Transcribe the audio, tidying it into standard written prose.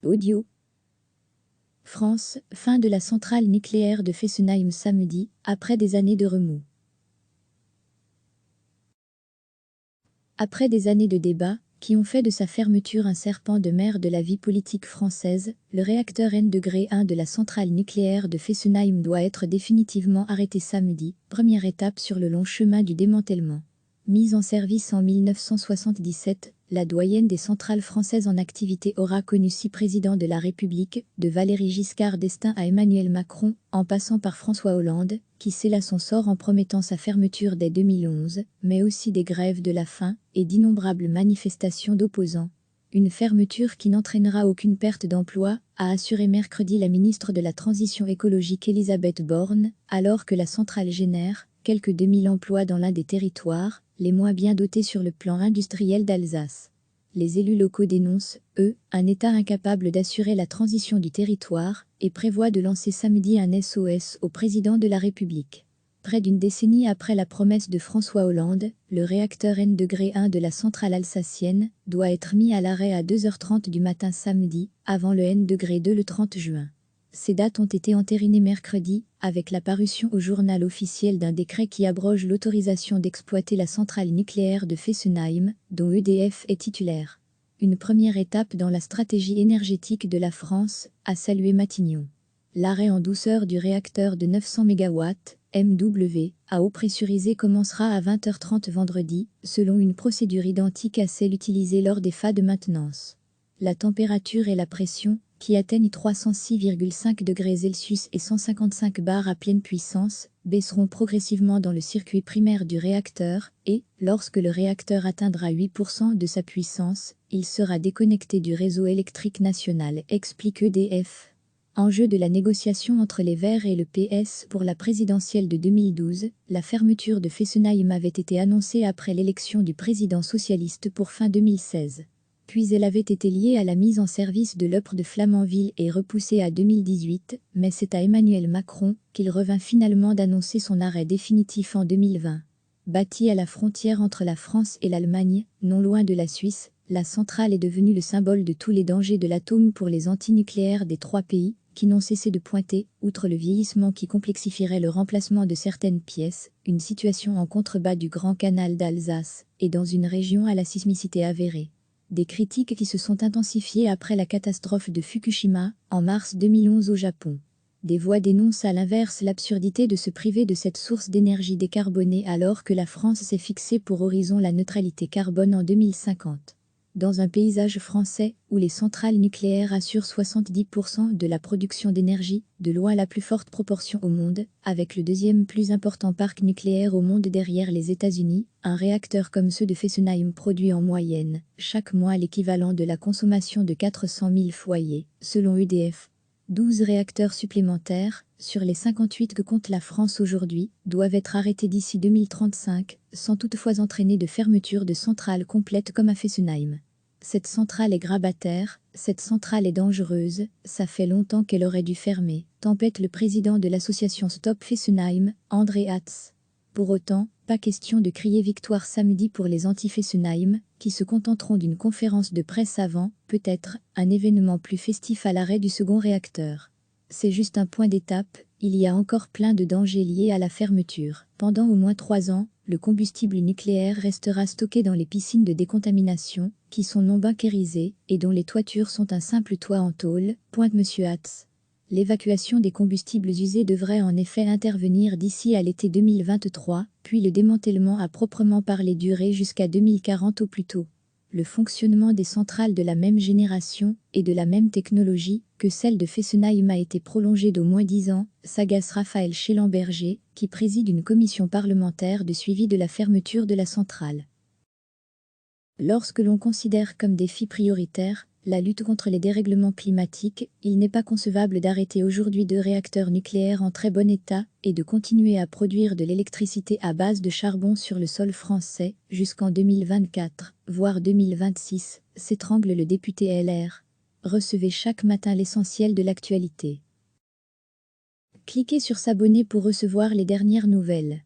Audio. France, fin de la centrale nucléaire de Fessenheim samedi, après des années de remous. Après des années de débats, qui ont fait de sa fermeture un serpent de mer de la vie politique française, le réacteur N-1 de la centrale nucléaire de Fessenheim doit être définitivement arrêté samedi, première étape sur le long chemin du démantèlement. Mise en service en 1977, la doyenne des centrales françaises en activité aura connu 6 présidents de la République, de Valéry Giscard d'Estaing à Emmanuel Macron, en passant par François Hollande, qui scella son sort en promettant sa fermeture dès 2011, mais aussi des grèves de la faim et d'innombrables manifestations d'opposants. Une fermeture qui n'entraînera aucune perte d'emploi, a assuré mercredi la ministre de la Transition écologique Elisabeth Borne, alors que la centrale génère quelques 2000 emplois dans l'un des territoires les moins bien dotés sur le plan industriel d'Alsace. Les élus locaux dénoncent, eux, un État incapable d'assurer la transition du territoire et prévoient de lancer samedi un SOS au président de la République. Près d'une décennie après la promesse de François Hollande, le réacteur N-1 de la centrale alsacienne doit être mis à l'arrêt à 2h30 du matin samedi, avant le N-2 le 30 juin. Ces dates ont été entérinées mercredi, avec la parution au journal officiel d'un décret qui abroge l'autorisation d'exploiter la centrale nucléaire de Fessenheim, dont EDF est titulaire. Une première étape dans la stratégie énergétique de la France, a salué Matignon. L'arrêt en douceur du réacteur de 900 MW, MW, à eau pressurisée commencera à 20h30 vendredi, selon une procédure identique à celle utilisée lors des phases de maintenance. La température et la pression, qui atteignent 306,5 degrés Celsius et 155 bars à pleine puissance, baisseront progressivement dans le circuit primaire du réacteur et, lorsque le réacteur atteindra 8% de sa puissance, il sera déconnecté du réseau électrique national, explique EDF. Enjeu de la négociation entre les Verts et le PS pour la présidentielle de 2012, la fermeture de Fessenheim avait été annoncée après l'élection du président socialiste pour fin 2016. Puis elle avait été liée à la mise en service de l'UPR de Flamanville et repoussée à 2018, mais c'est à Emmanuel Macron qu'il revint finalement d'annoncer son arrêt définitif en 2020. Bâtie à la frontière entre la France et l'Allemagne, non loin de la Suisse, la centrale est devenue le symbole de tous les dangers de l'atome pour les antinucléaires des 3 pays, qui n'ont cessé de pointer, outre le vieillissement qui complexifierait le remplacement de certaines pièces, une situation en contrebas du Grand Canal d'Alsace, et dans une région à la sismicité avérée. Des critiques qui se sont intensifiées après la catastrophe de Fukushima, en mars 2011 au Japon. Des voix dénoncent à l'inverse l'absurdité de se priver de cette source d'énergie décarbonée alors que la France s'est fixée pour horizon la neutralité carbone en 2050. Dans un paysage français où les centrales nucléaires assurent 70% de la production d'énergie, de loin la plus forte proportion au monde, avec le deuxième plus important parc nucléaire au monde derrière les États-Unis, un réacteur comme ceux de Fessenheim produit en moyenne, chaque mois l'équivalent de la consommation de 400 000 foyers, selon EDF. 12 réacteurs supplémentaires, sur les 58 que compte la France aujourd'hui, doivent être arrêtés d'ici 2035, sans toutefois entraîner de fermeture de centrales complètes comme à Fessenheim. Cette centrale est grabataire, cette centrale est dangereuse, ça fait longtemps qu'elle aurait dû fermer, tempête le président de l'association Stop Fessenheim, André Hatz. Pour autant, pas question de crier victoire samedi pour les anti-Fessenheim, qui se contenteront d'une conférence de presse avant, peut-être, un événement plus festif à l'arrêt du second réacteur. C'est juste un point d'étape, il y a encore plein de dangers liés à la fermeture. Pendant au moins 3 ans, le combustible nucléaire restera stocké dans les piscines de décontamination, qui sont non bunkérisées, et dont les toitures sont un simple toit en tôle, pointe M. Hatz. L'évacuation des combustibles usés devrait en effet intervenir d'ici à l'été 2023, puis le démantèlement à proprement parler durer jusqu'à 2040 au plus tôt. Le fonctionnement des centrales de la même génération et de la même technologie que celle de Fessenheim a été prolongé d'au moins 10 ans, s'agace Raphaël Schellenberger, qui préside une commission parlementaire de suivi de la fermeture de la centrale. Lorsque l'on considère comme défi prioritaire la lutte contre les dérèglements climatiques, il n'est pas concevable d'arrêter aujourd'hui 2 réacteurs nucléaires en très bon état et de continuer à produire de l'électricité à base de charbon sur le sol français jusqu'en 2024, voire 2026, s'étrangle le député LR. Recevez chaque matin l'essentiel de l'actualité. Cliquez sur s'abonner pour recevoir les dernières nouvelles.